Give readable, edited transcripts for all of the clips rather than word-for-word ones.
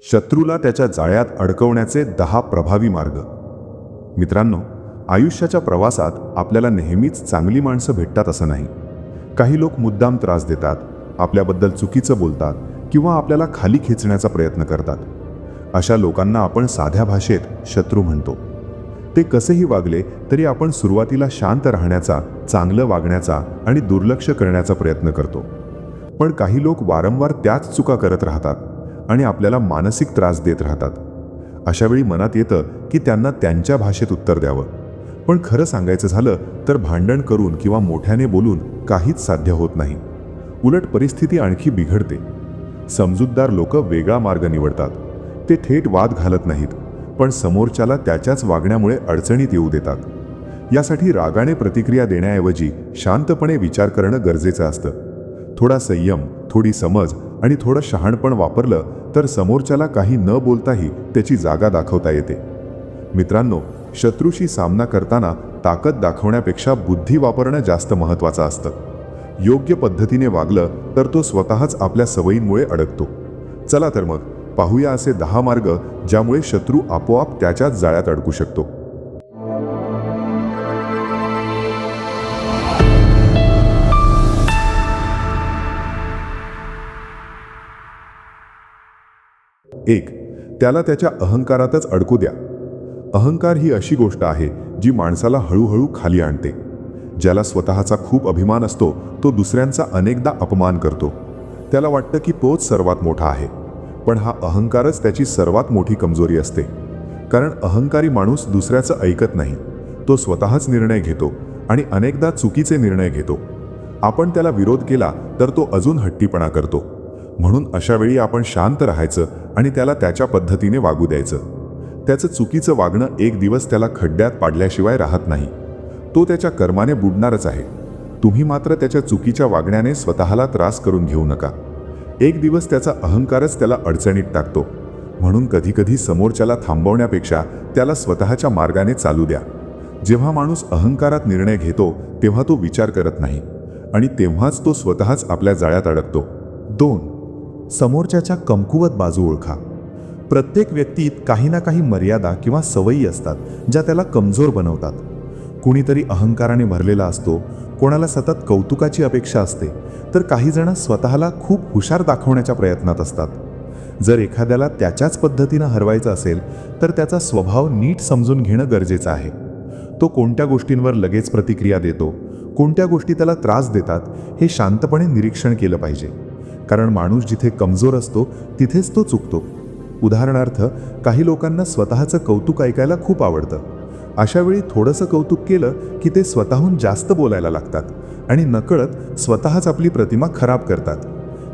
शत्रूला त्याच्या जाळ्यात अडकवण्याचे 10 प्रभावी मार्ग. मित्रांनो, आयुष्याच्या प्रवासात आपल्याला नेहमीच चांगली माणसं भेटतात असं नाही. काही लोक मुद्दाम त्रास देतात, आपल्याबद्दल चुकीचं बोलतात किंवा आपल्याला खाली खेचण्याचा प्रयत्न करतात. अशा लोकांना आपण साध्या भाषेत शत्रू म्हणतो. ते कसेही वागले तरी आपण सुरुवातीला शांत राहण्याचा, चांगलं वागण्याचा आणि दुर्लक्ष करण्याचा प्रयत्न करतो. पण काही लोक वारंवार त्याच चुका करत राहतात आणि आपल्याला मानसिक त्रास देत राहतात. अशावेळी मनात येतं की त्यांना त्यांच्या भाषेत उत्तर द्यावं. पण खरं सांगायचं झालं तर भांडण करून किंवा मोठ्याने बोलून काहीच साध्य होत नाही. उलट परिस्थिती आणखी बिघडते. समजूतदार लोक वेगळा मार्ग निवडतात. ते थेट वाद घालत नाहीत, पण समोरच्याला त्याच्याच वागण्यामुळे अडचणीत येऊ देतात. यासाठी रागाने प्रतिक्रिया देण्याऐवजी शांतपणे विचार करणं गरजेचं असतं. थोडा संयम, थोडी समज आणि थोडं शहाणपण वापरलं तर समोरच्याला काही न बोलताही त्याची जागा दाखवता येते. मित्रांनो, शत्रूशी सामना करताना ताकद दाखवण्यापेक्षा बुद्धी वापरणं जास्त महत्त्वाचं असतं. योग्य पद्धतीने वागलं तर तो स्वतःच आपल्या सवयींमुळे अडकतो. चला तर मग पाहूया असे 10 मार्ग ज्यामुळे शत्रू आपोआप त्याच्याच जाळ्यात अडकू शकतो. एक, त्याला त्याच्या अहंकारातच अडकू द्या. अहंकार ही अशी गोष्ट आहे जी माणसाला हळूहळू खाली आणते. ज्याला स्वतःचा खूप अभिमान असतो तो दुसऱ्यांचा अनेकदा अपमान करतो. त्याला वाटतं की तोच सर्वात मोठा आहे. पण हा अहंकारच त्याची सर्वात मोठी कमजोरी असते. कारण अहंकारी माणूस दुसऱ्याचं ऐकत नाही. तो स्वतःच निर्णय घेतो आणि अनेकदा चुकीचे निर्णय घेतो. आपण त्याला विरोध केला तर तो अजून हट्टीपणा करतो. म्हणून अशावेळी आपण शांत राहायचं आणि त्याला त्याच्या पद्धतीने वागू द्यायचं. त्याचं चुकीचं वागणं एक दिवस त्याला खड्ड्यात पाडल्याशिवाय राहत नाही. तो त्याच्या कर्माने बुडणारच आहे. तुम्ही मात्र त्याच्या चुकीच्या वागण्याने स्वतःला त्रास करून घेऊ नका. एक दिवस त्याचा अहंकारच त्याला अडचणीत टाकतो. म्हणून कधीकधी समोरच्याला थांबवण्यापेक्षा त्याला स्वतःच्या मार्गाने चालू द्या. जेव्हा माणूस अहंकारात निर्णय घेतो तेव्हा तो विचार करत नाही आणि तेव्हाच तो स्वतःच आपल्या जाळ्यात अडकतो. 2, समोरच्याच्या कमकुवत बाजू ओळखा. प्रत्येक व्यक्तीत काही ना काही मर्यादा किंवा सवयी असतात ज्या त्याला कमजोर बनवतात. कुणीतरी अहंकाराने भरलेला असतो, कोणाला सतत कौतुकाची अपेक्षा असते, तर काही जण स्वतःला खूप हुशार दाखवण्याच्या प्रयत्नात असतात. जर एखाद्याला त्याच्याच पद्धतीनं हरवायचं असेल तर त्याचा स्वभाव नीट समजून घेणं गरजेचं आहे. तो कोणत्या गोष्टींवर लगेच प्रतिक्रिया देतो, कोणत्या गोष्टी त्याला त्रास देतात हे शांतपणे निरीक्षण केलं पाहिजे. कारण माणूस जिथे कमजोर असतो तिथेच तो चुकतो. उदाहरणार्थ, काही लोकांना स्वतःचं कौतुक ऐकायला खूप आवडतं. अशावेळी थोडंसं कौतुक केलं की ते स्वतःहून जास्त बोलायला लागतात आणि नकळत स्वतःच आपली प्रतिमा खराब करतात.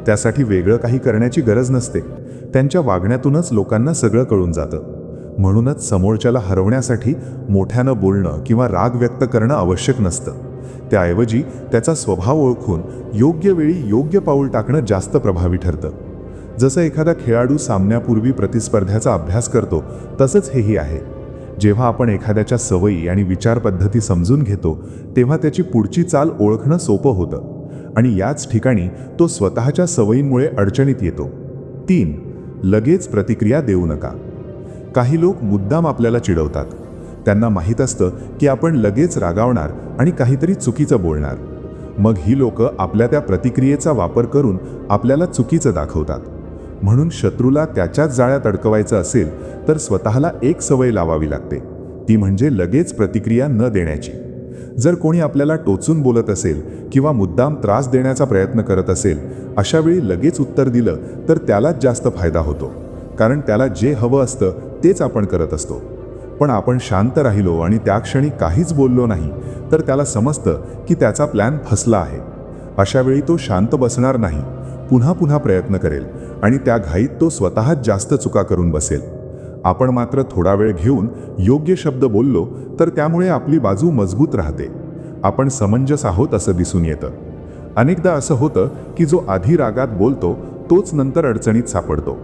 त्यासाठी वेगळं काही करण्याची गरज नसते. त्यांच्या वागण्यातूनच लोकांना सगळं कळून जातं. म्हणूनच समोरच्याला हरवण्यासाठी मोठ्यानं बोलणं किंवा राग व्यक्त करणं आवश्यक नसतं. त्याऐवजी त्याचा स्वभाव ओळखून योग्य वेळी योग्य पाऊल टाकणं जास्त प्रभावी ठरतं. जसं एखादा खेळाडू सामन्यापूर्वी प्रतिस्पर्ध्याचा अभ्यास करतो तसंच हेही आहे. जेव्हा आपण एखाद्याच्या सवयी आणि विचारपद्धती समजून घेतो तेव्हा त्याची पुढची चाल ओळखणं सोपं होतं आणि याच ठिकाणी तो स्वतःच्या सवयींमुळे अडचणीत येतो. 3, लगेच प्रतिक्रिया देऊ नका. काही लोक मुद्दाम आपल्याला चिडवतात. त्यांना माहीत असतं की आपण लगेच रागावणार आणि काहीतरी चुकीचं बोलणार. मग ही लोक आपल्या त्या प्रतिक्रियेचा वापर करून आपल्याला चुकीचं दाखवतात. म्हणून शत्रूला त्याच्याच जाळ्यात अडकवायचं असेल तर स्वतःला एक सवय लावावी लागते. ती म्हणजे लगेच प्रतिक्रिया न देण्याची. जर कोणी आपल्याला टोचून बोलत असेल किंवा मुद्दाम त्रास देण्याचा प्रयत्न करत असेल, अशावेळी लगेच उत्तर दिलं तर त्यालाच जास्त फायदा होतो. कारण त्याला जे हवं असतं तेच आपण करत असतो. पण आपण शांत राहिलो आणि त्या क्षणी काहीच बोललो नाही तर त्याला समजतं की त्याचा प्लॅन फसला आहे. अशावेळी तो शांत बसणार नाही, पुन्हा पुन्हा प्रयत्न करेल आणि त्या घाईत तो स्वतःच जास्त चुका करून बसेल. आपण मात्र थोडा वेळ घेऊन योग्य शब्द बोललो तर त्यामुळे आपली बाजू मजबूत राहते. आपण समंजस आहोत असं दिसून येतं. अनेकदा असं होतं की जो आधी रागात बोलतो तोच नंतर अडचणीत सापडतो.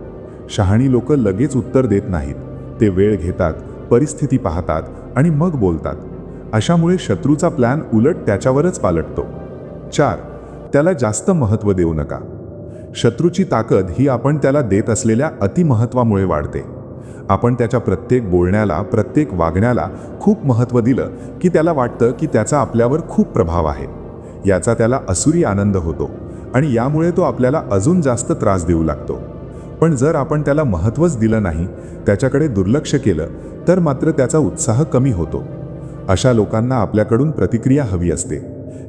शहाणी लोक लगेच उत्तर देत नाहीत. ते वेळ घेतात, परिस्थिती पाहतात आणि मग बोलतात. अशामुळे शत्रूचा प्लॅन उलट त्याच्यावरच पालटतो. 4, त्याला जास्त महत्त्व देऊ नका. शत्रूची ताकद ही आपण त्याला देत असलेल्या अतिमहत्वामुळे वाढते. आपण त्याच्या प्रत्येक बोलण्याला, प्रत्येक वागण्याला खूप महत्त्व दिलं की त्याला वाटतं की त्याचा आपल्यावर खूप प्रभाव आहे. याचा त्याला असुरी आनंद होतो आणि यामुळे तो आपल्याला अजून जास्त त्रास देऊ लागतो. पण जर आपण त्याला महत्त्वच दिलं नाही, त्याच्याकडे दुर्लक्ष केलं, तर मात्र त्याचा उत्साह कमी होतो. अशा लोकांना आपल्याकडून प्रतिक्रिया हवी असते.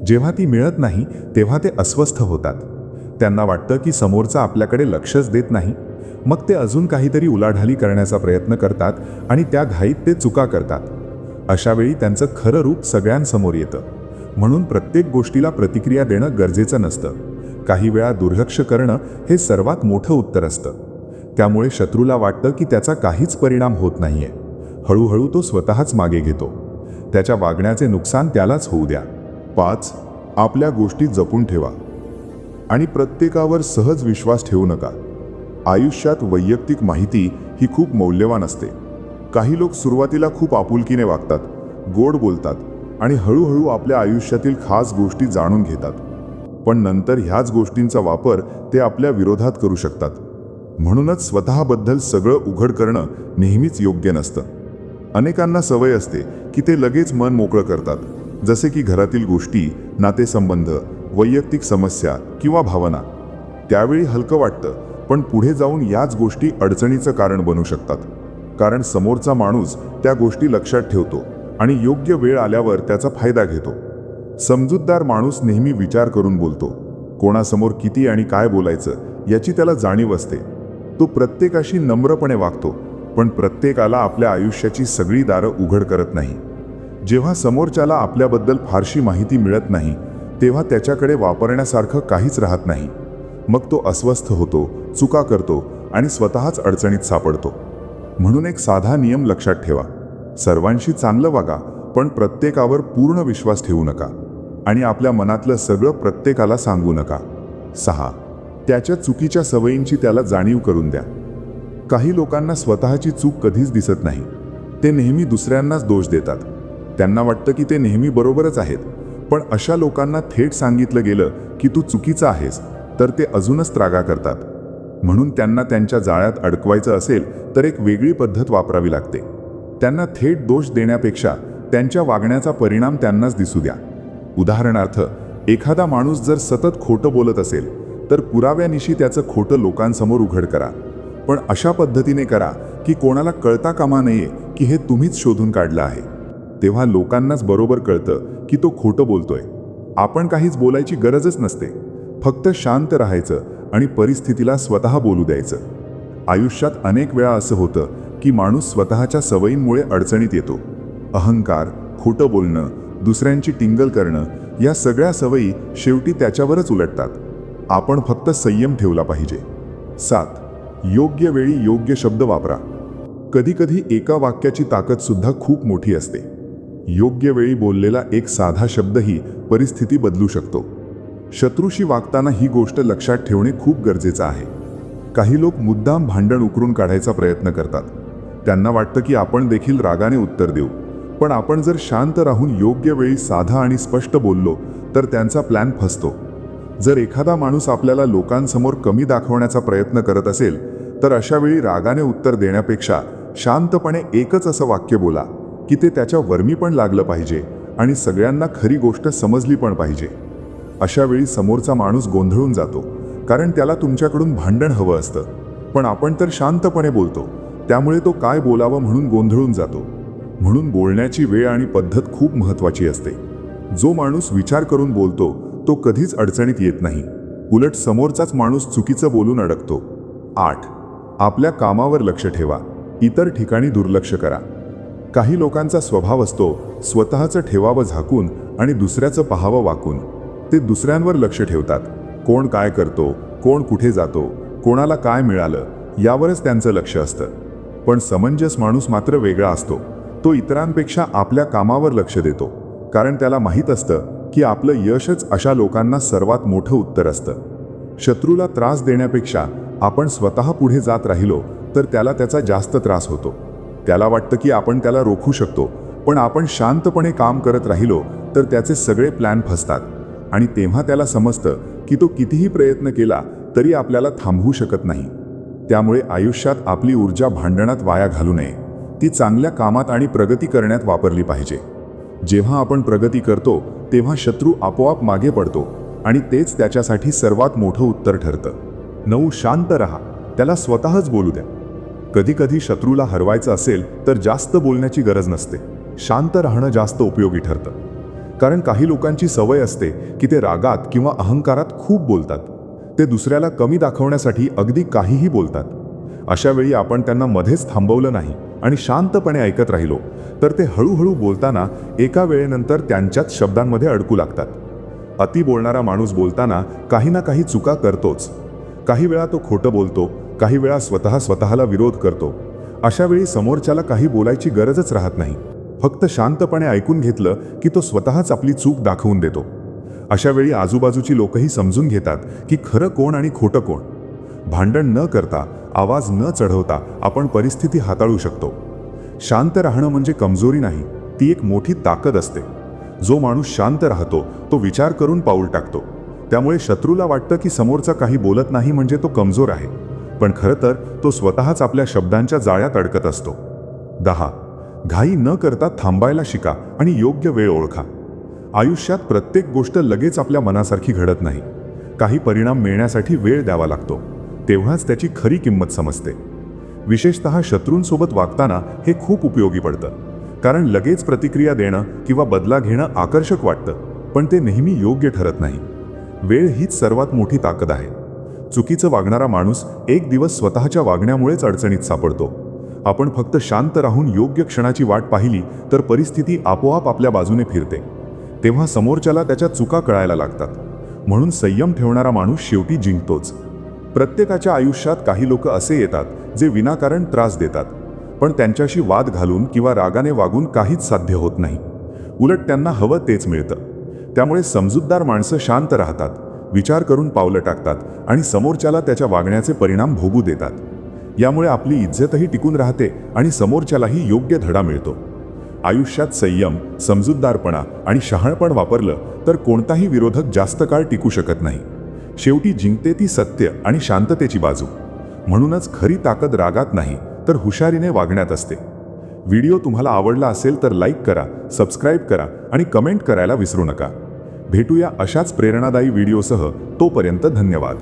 जेव्हा ती मिळत नाही तेव्हा ते अस्वस्थ होतात. त्यांना वाटतं की समोरचा आपल्याकडे लक्षच देत नाही. मग ते अजून काहीतरी उलाढाली करण्याचा प्रयत्न करतात आणि त्या घाईत ते चुका करतात. अशावेळी त्यांचं खरं रूप सगळ्यांसमोर येतं. म्हणून प्रत्येक गोष्टीला प्रतिक्रिया देणं गरजेचं नसतं. काही वेळा दुर्लक्ष करणं हे सर्वात मोठं उत्तर असतं. त्यामुळे शत्रूला वाटतं की त्याचा काहीच परिणाम होत नाहीये. हळूहळू तो स्वतःच मागे घेतो. त्याच्या वागण्याचे नुकसान त्यालाच होऊ द्या. 5. आपल्या गोष्टी जपून ठेवा आणि प्रत्येकावर सहज विश्वास ठेवू नका. आयुष्यात वैयक्तिक माहिती ही खूप मौल्यवान असते. काही लोक सुरुवातीला खूप आपुलकीने वागतात, गोड बोलतात आणि हळूहळू आपल्या आयुष्यातील खास गोष्टी जाणून घेतात. पण नंतर ह्याच गोष्टींचा वापर ते आपल्या विरोधात करू शकतात. म्हणूनच स्वतःबद्दल सगळं उघड करणं नेहमीच योग्य नसतं. अनेकांना सवय असते की ते लगेच मन मोकळं करतात, जसे की घरातील गोष्टी, नातेसंबंध, वैयक्तिक समस्या किंवा भावना. त्यावेळी हलकं वाटतं, पण पुढे जाऊन याच गोष्टी अडचणीचं कारण बनू शकतात. कारण समोरचा माणूस त्या गोष्टी लक्षात ठेवतो आणि योग्य वेळ आल्यावर त्याचा फायदा घेतो. समजूतदार माणूस नेहमी विचार करून बोलतो. कोणासमोर किती आणि काय बोलायचं याची त्याला जाणीव असते. तो प्रत्येकाशी नम्रपणे वागतो, पण प्रत्येकाला आपल्या आयुष्याची सगळी दारं उघड करत नाही. जेव्हा समोरच्याला आपल्याबद्दल फारशी माहिती मिळत नाही, तेव्हा त्याच्याकडे वापरण्यासारखं काहीच राहत नाही. मग तो अस्वस्थ होतो, चुका करतो आणि स्वतःच अडचणीत सापडतो. म्हणून एक साधा नियम लक्षात ठेवा. सर्वांशी चांगलं वागा, पण प्रत्येकावर पूर्ण विश्वास ठेवू नका आणि आपल्या मनातलं सगळं प्रत्येकाला सांगू नका. 6. त्याच्या चुकीच्या सवयींची त्याला जाणीव करून द्या. काही लोकांना स्वतःची चूक कधीच दिसत नाही. ते नेहमी दुसऱ्यांनाच दोष देतात. त्यांना वाटतं की ते नेहमी बरोबरच आहेत. पण अशा लोकांना थेट सांगितलं गेलं की तू चुकीचा आहेस, तर ते अजूनच त्रागा करतात. म्हणून त्यांना त्यांच्या जाळ्यात अडकवायचं असेल तर एक वेगळी पद्धत वापरावी लागते. त्यांना थेट दोष देण्यापेक्षा त्यांच्या वागण्याचा परिणाम त्यांनाच दिसू द्या. उदाहरणार्थ, एखादा माणूस जर सतत खोटं बोलत असेल तर पुराव्यानिशी त्याचं खोटं लोकांसमोर उघड करा. पण अशा पद्धतीने करा की कोणाला कळता कामा नये की हे तुम्हीच शोधून काढलं आहे. तेव्हा लोकांनाच बरोबर कळतं की तो खोटं बोलतोय. आपण काहीच बोलायची गरजच नसते. फक्त शांत राहायचं आणि परिस्थितीला स्वतः बोलू द्यायचं. आयुष्यात अनेक वेळा असं होतं की माणूस स्वतःच्या सवयींमुळे अडचणीत येतो. अहंकार, खोटं बोलणं, दुसऱ्यांची टिंगल करणं या सगळ्या सवयी शेवटी त्याच्यावरच उलटतात. आपण फक्त संयम ठेवला पाहिजे. 7. योग्य वेळी योग्य शब्द वापरा. कधीकधी एका वाक्याची ताकद सुद्धा खूप मोठी असते. योग्य वेळी बोललेला एक साधा शब्दही परिस्थिती बदलू शकतो. शत्रूशी वागताना ही गोष्ट लक्षात ठेवणे खूप गरजेचं आहे. काही लोक मुद्दाम भांडण उकरून काढायचा प्रयत्न करतात. त्यांना वाटतं की आपण देखील रागाने उत्तर देऊ. पण आपण जर शांत राहून योग्य वेळी साधा आणि स्पष्ट बोललो तर त्यांचा प्लॅन फसतो. जर एखादा माणूस आपल्याला लोकांसमोर कमी दाखवण्याचा प्रयत्न करत असेल तर अशावेळी रागाने उत्तर देण्यापेक्षा शांतपणे एकच असं वाक्य बोला की ते त्याच्या वर्मी पण लागलं पाहिजे आणि सगळ्यांना खरी गोष्ट समजली पण पाहिजे. अशावेळी समोरचा माणूस गोंधळून जातो, कारण त्याला तुमच्याकडून भांडण हवं असतं. पण आपण तर शांतपणे बोलतो, त्यामुळे तो काय बोलावं म्हणून गोंधळून जातो. म्हणून बोलण्याची वेळ आणि पद्धत खूप महत्त्वाची असते. जो माणूस विचार करून बोलतो तो कधीच अडचणीत येत नाही. उलट समोरचाच माणूस चुकीचं बोलून अडकतो. 8. आपल्या कामावर लक्ष ठेवा. इतर ठिकाणी दुर्लक्ष करा. काही लोकांचा स्वभाव असतो स्वतःचं ठेवावं झाकून आणि दुसऱ्याचं पाहावं वाकून. ते दुसऱ्यांवर लक्ष ठेवतात. कोण काय करतो, कोण कुठे जातो, कोणाला काय मिळालं यावरच त्यांचं लक्ष असतं. पण समंजस माणूस मात्र वेगळा असतो. तो इतरांपेक्षा आपल्या कामावर लक्ष देतो, कारण त्याला माहीत असतं की आपलं यशच अशा लोकांना सर्वात मोठं उत्तर असतं. शत्रूला त्रास देण्यापेक्षा आपण स्वतः पुढे जात राहिलो तर त्याला त्याचा जास्त त्रास होतो. त्याला वाटतं की आपण त्याला रोखू शकतो, पण आपण शांतपणे काम करत राहिलो तर त्याचे सगळे प्लॅन फसतात आणि तेव्हा त्याला समजतं की तो कितीही प्रयत्न केला तरी आपल्याला थांबवू शकत नाही. त्यामुळे आयुष्यात आपली ऊर्जा भांडणात वाया घालू नये. ती चांगल्या कामात आणि प्रगती करण्यात वापरली पाहिजे. जेव्हा आपण प्रगती करतो तेव्हा शत्रू आपोआप मागे पडतो आणि तेच त्याच्यासाठी सर्वात मोठं उत्तर ठरतं. 9. शांत राहा. त्याला स्वतःच बोलू द्या. कधी कधी शत्रूला हरवायचं असेल तर जास्त बोलण्याची गरज नसते. शांत राहणं जास्त उपयोगी ठरतं. कारण काही लोकांची सवय असते की ते रागात किंवा अहंकारात खूप बोलतात. ते दुसऱ्याला कमी दाखवण्यासाठी अगदी काहीही बोलतात. अशा वेळी आपण त्यांना मध्येच थांबवलं नाही आणि शांतपणे ऐकत राहिलो तर ते हळूहळू बोलताना एका वेळेनंतर त्यांच्याच शब्दांमध्ये अडकू लागतात. अति बोलणारा माणूस बोलताना काही ना काही चुका करतोच. काही वेळा तो खोटं बोलतो, काही वेळा स्वतःला विरोध करतो. अशा वेळी समोरच्याला काही बोलायची गरजच राहत नाही. फक्त शांतपणे ऐकून घेतलं की तो स्वतःच आपली चूक दाखवून देतो. अशा वेळी आजूबाजूची लोकही समजून घेतात की खरं कोण आणि खोटं कोण. भांडण न करता, आवाज न चढवता आपण परिस्थिती हाताळू शकतो. शांत राहणं म्हणजे कमजोरी नाही, ती एक मोठी ताकद असते. जो माणूस शांत राहतो तो विचार करून पाऊल टाकतो. त्यामुळे शत्रूला वाटतं की समोरचा काही बोलत नाही म्हणजे तो कमजोर आहे, पण खरं तर तो स्वतःच आपल्या शब्दांच्या जाळ्यात अडकत असतो. 10. घाई न करता थांबायला शिका आणि योग्य वेळ ओळखा. आयुष्यात प्रत्येक गोष्ट लगेच आपल्या मनासारखी घडत नाही. काही परिणाम मिळण्यासाठी वेळ द्यावा लागतो. तेव्हाच त्याची खरी किंमत समजते. विशेषतः शत्रूंसोबत वागताना हे खूप उपयोगी पडतं. कारण लगेच प्रतिक्रिया देणं किंवा बदला घेणं आकर्षक वाटतं, पण ते नेहमी योग्य ठरत नाही. वेळ हीच सर्वात मोठी ताकद आहे. चुकीचं वागणारा माणूस एक दिवस स्वतःच्या वागण्यामुळेच अडचणीत सापडतो. आपण फक्त शांत राहून योग्य क्षणाची वाट पाहिली तर परिस्थिती आपोआप आपल्या बाजूने फिरते. तेव्हा समोरच्याला त्याच्या चुका कळायला लागतात. म्हणून संयम ठेवणारा माणूस शेवटी जिंकतोच. प्रत्येकाच्या आयुष्यात काही लोक असे येतात जे विनाकारण त्रास देतात, पण त्यांच्याशी वाद घालून किंवा रागाने वागून काहीच साध्य होत नाही. उलट त्यांना हवं तेच मिळतं. त्यामुळे समजूतदार माणसं शांत राहतात, विचार करून पावलं टाकतात आणि समोरच्याला त्याच्या वागण्याचे परिणाम भोगू देतात. यामुळे आपली इज्जतही टिकून राहते आणि समोरच्यालाही योग्य धडा मिळतो. आयुष्यात संयम, समजूतदारपणा आणि शहाणपण वापरलं तर कोणताही विरोधक जास्त काळ टिकू शकत नाही. शेवटी जिंकते ती सत्य आणि शांततेची बाजू. म्हणूनच खरी ताकद रागात नाही तर हुशारीने वागण्यात असते. व्हिडिओ तुम्हाला आवडला असेल तर लाईक करा, सबस्क्राईब करा आणि कमेंट करायला विसरू नका. भेटूया अशाच प्रेरणादायी व्हिडिओसह. तोपर्यंत धन्यवाद.